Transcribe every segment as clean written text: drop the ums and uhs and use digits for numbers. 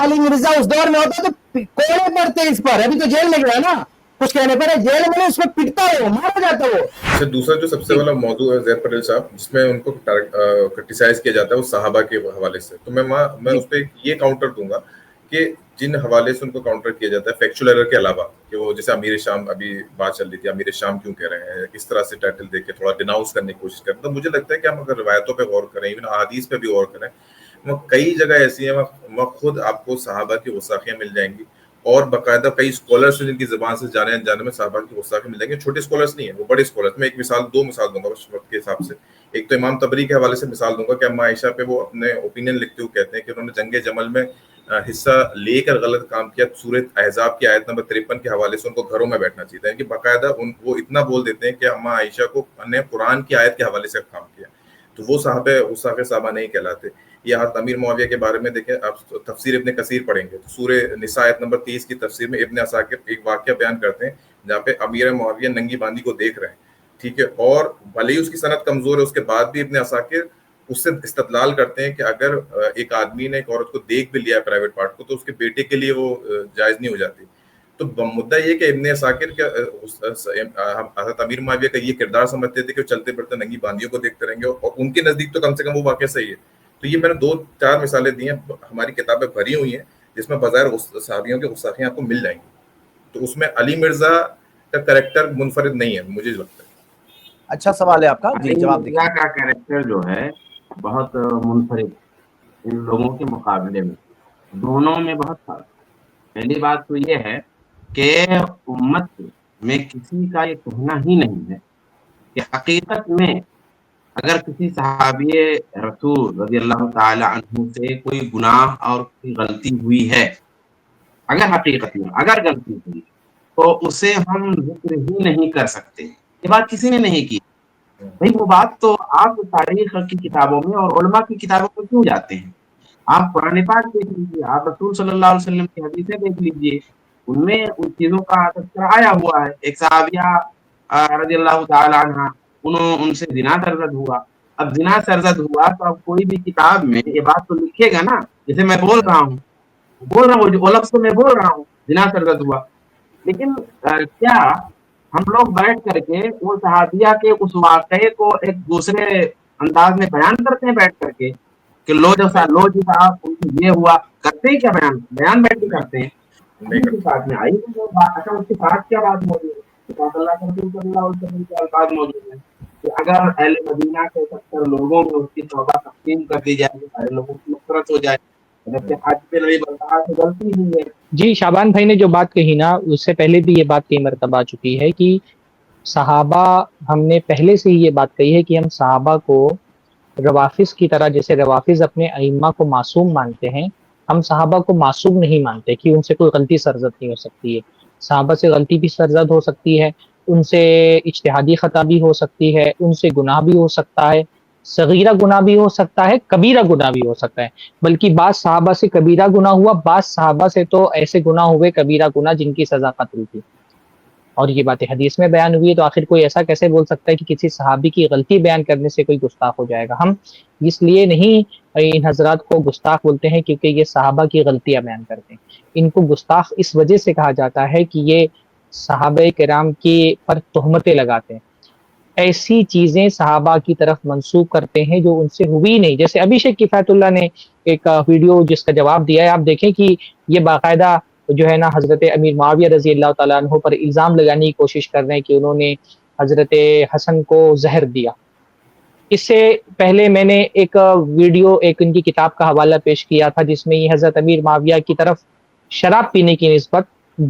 अली मिर्जा उस दौर में होता तो कोड़े पड़ते इस पर, अभी तो जेल में गया ना, कुछ कहने पर जेल में उसको पिटता है, मारा जाता है वो। अच्छा, दूसरा जो सबसे वाला मौजू है ज़ैद पटेल साहब, जिसमें उनको क्रिटिसाइज किया जाता है वो सहाबा के हवाले से, तो मैं उस पर ये काउंटर दूंगा कि जिन हवाले से उनको काउंटर किया जाता है फैक्चुअल एरर के अलावा, कि वो जैसे अमीर शाम, अभी बात चल रही थी अमीर शाम क्यों कह रहे हैं, किस तरह से टाइटल देके थोड़ा डिनाउंस करने की कोशिश करते हैं, तो मुझे लगता है कि हम अगर रिवायतों पे गौर करें, इवन अहादीस पे भी गौर करें, वो कई जगह ऐसी हैं वहाँ खुद आपको सहाबा की गुस्ताखियाँ मिल जाएंगी, और बाकायदा कई स्कॉलर्स हैं जिनकी ज़बान से जाने अनजाने में सहाबा की गुस्ताखियाँ मिल जाएंगी। छोटे स्कॉलर्स नहीं है, वो बड़े स्कॉलर्स। मैं दो मिसाल दूंगा बस वक्त के हिसाब से। एक तो इमाम तबरी के हवाले से मिसाल दूंगा कि अम्मा आयशा पे वो अपने ओपिनियन लिखते हुए कहते हैं कि उन्होंने जंग जमल में हिस्सा लेकर गलत काम किया। सूरत अहज़ाब की आयत नंबर 53 के हवाले से उनको घरों में बैठना चाहिए था, यानी कि बाकायदा वो इतना बोल देते हैं कि अम्मा आयशा को ने कुरान की आयत के हवाले से काम किया, तो वो साहबे उसाके साहबा नहीं कहलाते। या अमीर मुआविया के बारे में देखें आप, तफसीर इब्न कसीर पढ़ेंगे तो सूरे निसा आयत नंबर 30 की तफसीर में इब्न असाकिर एक वाक़या बयान करते हैं जहाँ पे अमीर मुआविया नंगी बांदी को देख रहे हैं, ठीक है, और भले ही उसकी सनद कमजोर है, उसके बाद भी इब्न असाकिर उससे इस्तदलाल करते हैं कि अगर एक आदमी ने एक औरत को देख भी लिया है प्राइवेट पार्ट को, तो उसके बेटे के लिए वो जायज़ नहीं हो जाती। तो मुद्दा ये कि इब्न असाकिर हज़रत अमीर मुआविया का ये किरदार समझते थे कि वो चलते फिरते नंगी बांदियों को देखते रहेंगे, और उनके नज़दीक तो कम से कम वो वाक़या सही है। तो ये मैंने 2-4 मिसालें दी हैं, हमारी किताबें भरी हुई हैं जिसमें बज़ाहिर सहाबियों की गुस्ताखियाँ आपको मिल जाएंगी, तो उसमें अली मिर्जा का कैरेक्टर मुनफरिद नहीं है, मुझे लगता है। अच्छा सवाल है आपका जी, जवाब दीजिए। का कैरेक्टर जो है बहुत मुनफरिद इन लोगों के मुकाबले में, दोनों में बहुत फर्क। पहली बात तो ये है कि उम्मत में किसी का ये कहना ही नहीं है कि हकीकत में अगर किसी सहाबी रसूल रज़ी अल्लाह ताला अन्हु से कोई गुनाह और कोई गलती हुई है, अगर हकीकत में अगर गलती हुई तो उसे हम जिक्र ही नहीं कर सकते। ये बात किसी ने नहीं की भाई। वो बात तो आप तारीख की किताबों में और उलमा की किताबों में क्यों जाते हैं? आप कुरान पाक देख लीजिए, आप रसूल सल्लल्लाहु अलैहि वसल्लम की हदीसें देख लीजिए, उनमें उन चीजों का तज़किरा आया हुआ है। एक सहाबिया रज़ियल्लाहु ताला अन्हा, उनसे ज़िना सरज़द हुआ। अब ज़िना सरज़द हुआ तो अब कोई भी किताब में ये बात तो लिखेगा ना, जैसे मैं बोल रहा हूँ जो लफ्ज़ तो मैं बोल रहा हूँ, ज़िना सरज़द हुआ, लेकिन क्या हम लोग बैठ करके वो सहाबिया के उस वाक़ये को एक दूसरे अंदाज में बयान करते हैं बैठ करके कि लो जी साहब ये हुआ, करते हैं क्या? बयान बैठ के करते हैं। साथ में आई तो अच्छा, उसके साथ क्या बात मौजूद है? अल्लाह के रसूल सल्लल्लाहु अलैहि वसल्लम की अल्फाज मौजूद है कि अगर अहले मदीना के 70 लोगों में उसकी तौबा तक़सीम कर दी जाए तो सारे लोगों की मग़फ़िरत हो जाए। गलती हुई है। जी, शाबान भाई ने जो बात कही ना, उससे पहले भी ये बात कई मरतबा आ चुकी है कि सहाबा, हमने पहले से ही ये बात कही है कि हम सहाबा को रवाफिज की तरह, जैसे रवाफिज अपने अइम्मा को मासूम मानते हैं, हम सहाबा को मासूम नहीं मानते कि उनसे कोई गलती सरजद नहीं हो सकती है। सहाबा से गलती भी सरजद हो सकती है, उनसे इज्तिहादी खता भी हो सकती है, उनसे गुनाह भी हो सकता है, सगीरा गुनाह भी हो सकता है, कबीरा गुनाह भी हो सकता है। बल्कि बाज़ सहाबा से कबीरा गुनाह हुआ, बाज़ सहाबा से तो ऐसे गुनाह हुए कबीरा गुनाह जिनकी सज़ा कत्ल थी, और ये बातें हदीस में बयान हुई है। तो आखिर कोई ऐसा कैसे बोल सकता है कि किसी सहाबी की गलती बयान करने से कोई गुस्ताख हो जाएगा? हम इसलिए नहीं इन हजरात को गुस्ताख बोलते हैं क्योंकि ये सहाबा की गलतियां बयान करते हैं। इनको गुस्ताख इस वजह से कहा जाता है कि ये सहाबे किराम के पर तोहमतें लगाते हैं, ऐसी चीजें सहाबा की तरफ मंसूब करते हैं जो उनसे हुई नहीं। जैसे अभी शेख किफायतुल्लाह ने एक वीडियो जिसका जवाब दिया है, आप देखें कि ये बाकायदा जो है ना हजरत अमीर मुआविया रजी अल्लाह तआला अन्हु पर इल्जाम लगाने की कोशिश कर रहे हैं कि उन्होंने हजरत हसन को जहर दिया। इससे पहले मैंने एक वीडियो, एक इनकी किताब का हवाला पेश किया था जिसमें ये हजरत अमीर मुआविया की तरफ शराब पीने की निस्बत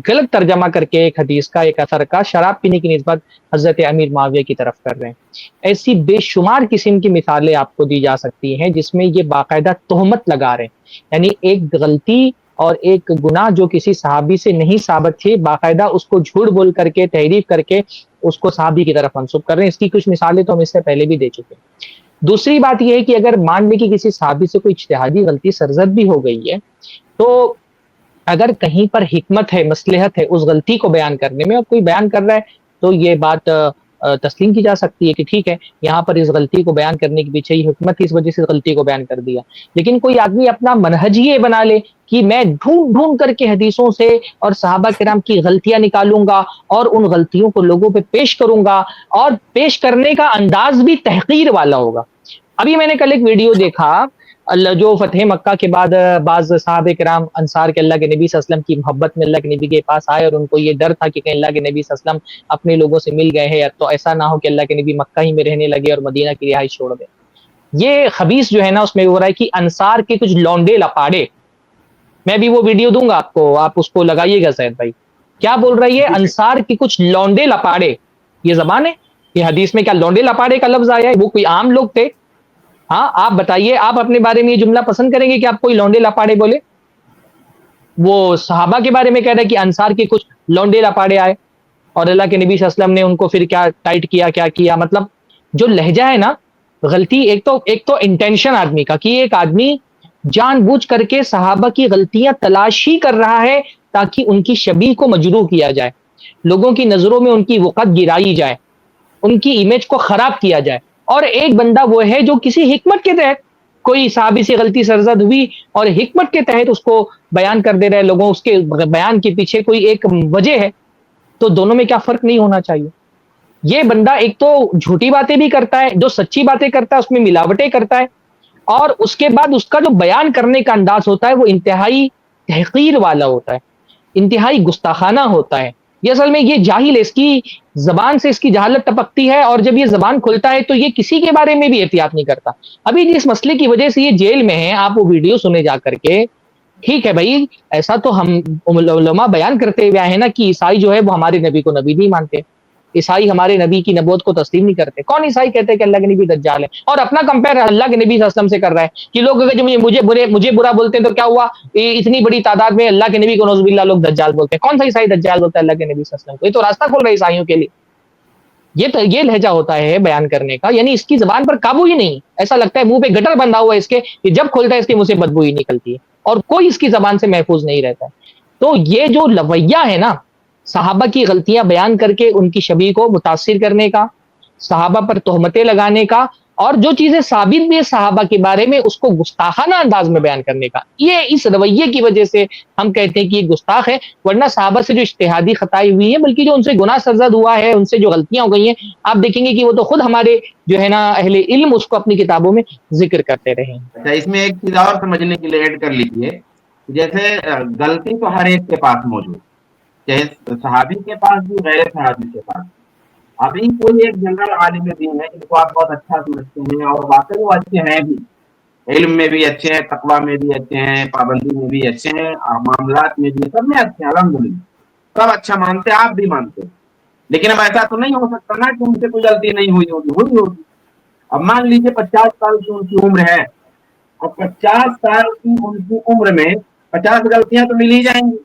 गलत तर्जमा करके एक हदीस का, एक असर का, शराब पीने की निस्बत हजरत अमीर मुआविया की तरफ कर रहे हैं। ऐसी बेशुमार किस्म की मिसालें आपको दी जा सकती हैं जिसमें ये बाकायदा तोहमत लगा रहे हैं, यानी एक गलती और एक गुनाह जो किसी सहाबी से नहीं साबित थी, बाकायदा उसको झूठ बोल करके, तहरीफ करके उसको सहाबी की तरफ मंसूब कर रहे हैं। इसकी कुछ मिसालें तो हम इससे पहले भी दे चुके हैं। दूसरी बात यह है कि अगर मान लें कि किसी सहाबी से कोई इज्तिहादी गलती सरजद भी हो गई है, तो अगर कहीं पर हिकमत है, मसलहत है उस गलती को बयान करने में, और कोई बयान कर रहा है, तो ये बात تسلیم کی جا سکتی ہے کہ ٹھیک ہے یہاں پر اس غلطی کو بیان کرنے کے پیچھے یہ حکمت اس وجہ سے غلطی کو بیان کر دیا. لیکن کوئی آدمی اپنا منہج یہ بنا لے کہ میں ڈھونڈ ڈھونڈ کر کے حدیثوں سے اور صحابہ کرام کی غلطیاں نکالوں گا اور ان غلطیوں کو لوگوں پہ پیش کروں گا, اور پیش کرنے کا انداز بھی تحقیر والا ہوگا. ابھی میں نے کل ایک ویڈیو دیکھا, اللہ جو فتح مکہ کے بعد بعض صحابہ کرام انصار کے اللہ کے نبی صلی اللہ علیہ وسلم کی محبت میں اللہ کے نبی کے پاس آئے, اور ان کو یہ ڈر تھا کہ کہیں اللہ کے نبی صلی اللہ علیہ وسلم اپنے لوگوں سے مل گئے ہیں تو ایسا نہ ہو کہ اللہ کے نبی مکہ ہی میں رہنے لگے اور مدینہ کی رہائش چھوڑ دے. یہ خبیث جو ہے نا اس میں ہو رہا ہے کہ انصار کے کچھ لونڈے لپاڑے, میں بھی وہ ویڈیو دوں گا آپ کو, آپ اس کو لگائیے گا سید بھائی, کیا بول رہا ہے یہ انصار کے کچھ لونڈے لپاڑے, یہ زبان ہے, یہ حدیث میں کیا لونڈے لپاڑے کا لفظ آیا ہے؟ وہ کوئی عام لوگ تھے؟ ہاں آپ بتائیے, آپ اپنے بارے میں یہ جملہ پسند کریں گے کہ آپ کوئی لونڈے لپاڑے بولے؟ وہ صحابہ کے بارے میں کہہ رہے ہیں کہ انصار کے کچھ لونڈے لپاڑے آئے اور اللہ کے نبی صلی اللہ علیہ وسلم نے ان کو پھر کیا ٹائٹ کیا, کیا کیا. مطلب جو لہجہ ہے نا, غلطی ایک تو انٹینشن آدمی کا, کہ ایک آدمی جان بوجھ کر کے صحابہ کی غلطیاں تلاش ہی کر رہا ہے تاکہ ان کی شبیہ کو مجروح کیا جائے, لوگوں کی نظروں میں ان کی وقت گرائی جائے, ان کی امیج کو خراب کیا جائے. اور ایک بندہ وہ ہے جو کسی حکمت کے تحت کوئی صحابی سے غلطی سرزد ہوئی اور حکمت کے تحت اس کو بیان کر دے رہے لوگوں, اس کے بیان کے پیچھے کوئی ایک وجہ ہے, تو دونوں میں کیا فرق نہیں ہونا چاہیے؟ یہ بندہ ایک تو جھوٹی باتیں بھی کرتا ہے, جو سچی باتیں کرتا ہے اس میں ملاوٹیں کرتا ہے, اور اس کے بعد اس کا جو بیان کرنے کا انداز ہوتا ہے وہ انتہائی تحقیر والا ہوتا ہے, انتہائی گستاخانہ ہوتا ہے. یہ اصل میں یہ جاہل ہے, اس کی زبان سے اس کی جہالت ٹپکتی ہے, اور جب یہ زبان کھلتا ہے تو یہ کسی کے بارے میں بھی احتیاط نہیں کرتا. ابھی جس مسئلے کی وجہ سے یہ جیل میں ہے, آپ وہ ویڈیو سنے جا کر کے, ٹھیک ہے بھائی, ایسا تو ہم علماء بیان کرتے ہوئے آئے ہیں نا کہ عیسائی جو ہے وہ ہمارے نبی کو نبی نہیں مانتے, عیسائی ہمارے نبی کی نبوت کو تسلیم نہیں کرتے. کون عیسائی کہتے ہیں کہ اللہ کے نبی دجال ہے, اور اپنا کمپیئر اللہ کے نبی صلی اللہ علیہ وسلم سے کر رہا ہے کہ لوگ اگر مجھے برا بولتے ہیں تو کیا ہوا, اتنی بڑی تعداد میں اللہ کے نبی کو نعوذ باللہ لوگ دجال بولتے ہیں. کون سا عیسائی دجال بولتا ہے اللہ کے نبی صلی اللہ علیہ وسلم کو؟ یہ تو راستہ کھول رہا ہے عیسائیوں کے لیے. یہ لہجہ ہوتا ہے بیان کرنے کا, یعنی اس کی زبان پر قابو ہی نہیں. ایسا لگتا ہے منہ پہ گٹر بندھا ہوا ہے اس کے, کہ جب کھولتا ہے اس کے منہ سے بدبو ہی نکلتی ہے, اور کوئی اس کی زبان سے محفوظ نہیں رہتا ہے. تو یہ جو لویہ ہے نا, صحابہ کی غلطیاں بیان کر کے ان کی شبیہ کو متاثر کرنے کا, صحابہ پر تہمتیں لگانے کا, اور جو چیزیں ثابت بھی ہے صحابہ کے بارے میں اس کو گستاخانہ انداز میں بیان کرنے کا, یہ اس رویے کی وجہ سے ہم کہتے ہیں کہ یہ گستاخ ہے. ورنہ صحابہ سے جو اجتہادی خطائیں ہوئی ہیں, بلکہ جو ان سے گناہ سرزد ہوا ہے, ان سے جو غلطیاں ہو گئی ہیں, آپ دیکھیں گے کہ وہ تو خود ہمارے جو ہے نا اہل علم اس کو اپنی کتابوں میں ذکر کرتے رہے ہیں. اچھا, اس میں ایک چیز اور سمجھنے کے لیے ایڈ کر لیجیے, جیسے غلطی تو ہر ایک کے پاس موجود, چاہے صحابی کے پاس بھی غیر صحابی کے پاس. ابھی کوئی ایک جنرل عالم دین ہے جن کو آپ بہت اچھا سمجھتے ہیں, اور واقعی وہ اچھے ہیں بھی, علم میں بھی اچھے ہیں, تقویٰ میں بھی اچھے ہیں, پابندی میں بھی اچھے ہیں, معاملات میں بھی, سب میں اچھے ہیں الحمدللہ, سب اچھا مانتے, آپ بھی مانتے. لیکن اب ایسا تو نہیں ہو سکتا نا کہ ان سے کوئی غلطی نہیں ہوئی ہوگی. اب مان لیجیے 50 سال کی ان کی عمر ہے, اور 50 سال کی ان کی عمر میں 50 غلطیاں تو مل ہی جائیں گی,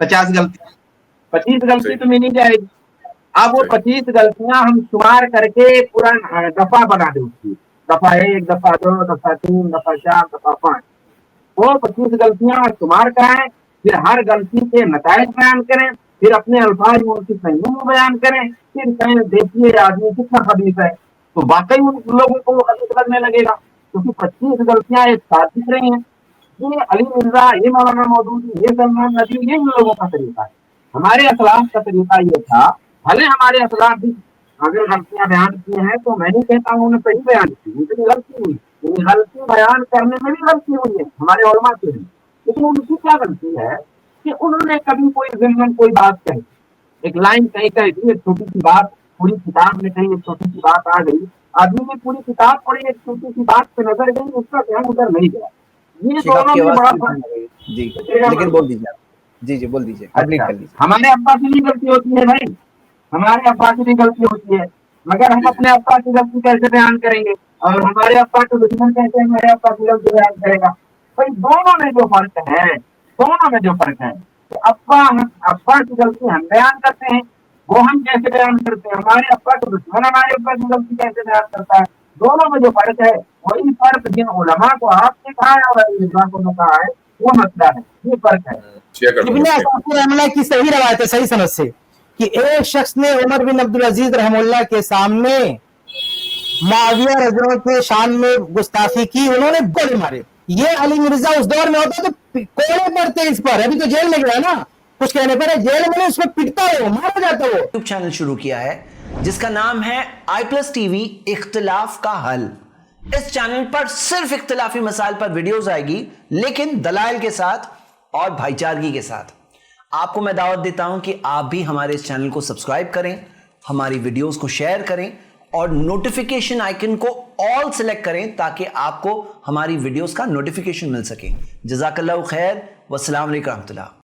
50 غلطیاں, 25 غلطی تو مل ہی جائے گی. اب وہ 25 غلطیاں ہم شمار کر کے پورا دفعہ بنا دیں, اس کی دفعہ 1, دفعہ 2, دفعہ 3, دفعہ 4, دفعہ 5, وہ 25 غلطیاں شمار کرائیں, پھر ہر غلطی کے نتائج بیان کریں, پھر اپنے الفاظ میں ان کی صحیحوں میں بیان کریں, پھر کہیں دیکھیے آدمی کتنا خبیث ہے, تو واقعی ان لوگوں کو وہ خبیث لگنے لگے گا, کیونکہ 25 غلطیاں ایک ساتھ دکھ رہی ہیں. یہ علی مرزا, یہ مولانا مودودی, یہ سلمان ندوی, یہ ان لوگوں کا طریقہ ہے. ہمارے اسلاف کا طریقہ یہ تھا, بھلے ہمارے اسلاف بھی اگر غلطیاں بیان کی ہیں تو میں نہیں کہتا ہوں انہوں نے صحیح بیان کی, ان کی غلطی ہوئی, غلطی بیان کرنے میں بھی غلطی ہوئی ہے ہمارے علماء سے بھی. لیکن ان کی کیا غلطی ہے کہ انہوں نے کبھی کوئی ضمن کوئی بات کہی, ایک لائن کہیں کہی, ایک چھوٹی سی بات پوری کتاب میں کہیں, ایک چھوٹی سی بات آ گئی, آدمی نے پوری کتاب پڑھی, ایک چھوٹی سی بات پہ نظر گئی, اس کا دھیان ادھر نہیں گیا. یہ دونوں میں بڑا فرق ہے. جی لیکن بول دیجیے, جی بول دیجیے. ہمارے ابا کی بھی غلطی ہوتی ہے بھائی, ہمارے ابا کی بھی غلطی ہوتی ہے, مگر ہم اپنے ابا کی غلطی کیسے بیان کریں گے, اور ہمارے ابا کو دشمن کہتے ہیں میرے ابا کی غلطی بیان کرے گا. بھائی دونوں میں جو فرق ہے, دونوں میں جو فرق ہے, ابا کی غلطی ہم بیان کرتے ہیں, وہ ہم کیسے بیان کرتے ہیں, ہمارے ابا کو دشمن ہمارے ابا کی غلطی کیسے بیان کرتا ہے. دونوں میں جو فرق ہے وہی فرق جن علماء کو آپ نے کہا ہے اور علی مرزا کو نے کہا ہے, وہ مسئلہ ہے, یہ فرق ہے. ابن عساکر رحمہ اللہ کی صحیح روایت ہے, صحیح سند سے, कि एक शख्स ने उमर बिन अब्दुल अजीज रहमुल्लाह के सामने मुआविया रज़ियल्लाहु के शान में गुस्ताखी की, उन्होंने गोले मारे। ये अली मिर्जा उस दौर में होता तो कोड़े पड़ते इस पर, अभी तो जेल में गया ना, कुछ कहने पर जेल में उसको पिटता है, मारा जाता है। यूट्यूब चैनल शुरू किया है जिसका नाम है i+ TV इख्तिलाफ का हल। इस चैनल पर सिर्फ इख्तिलाफी मसाइल पर वीडियोस आएगी, लेकिन दलाइल के साथ और भाईचारगी के साथ। आपको मैं दावत देता हूं कि आप भी हमारे इस चैनल को सब्सक्राइब करें, हमारी वीडियोस को शेयर करें और नोटिफिकेशन आइकन को ऑल सेलेक्ट करें ताकि आपको हमारी वीडियोस का नोटिफिकेशन मिल सके। जज़ाकल्लाहु खैर, वस्सलाम अलैकुम रहमतुल्लाह।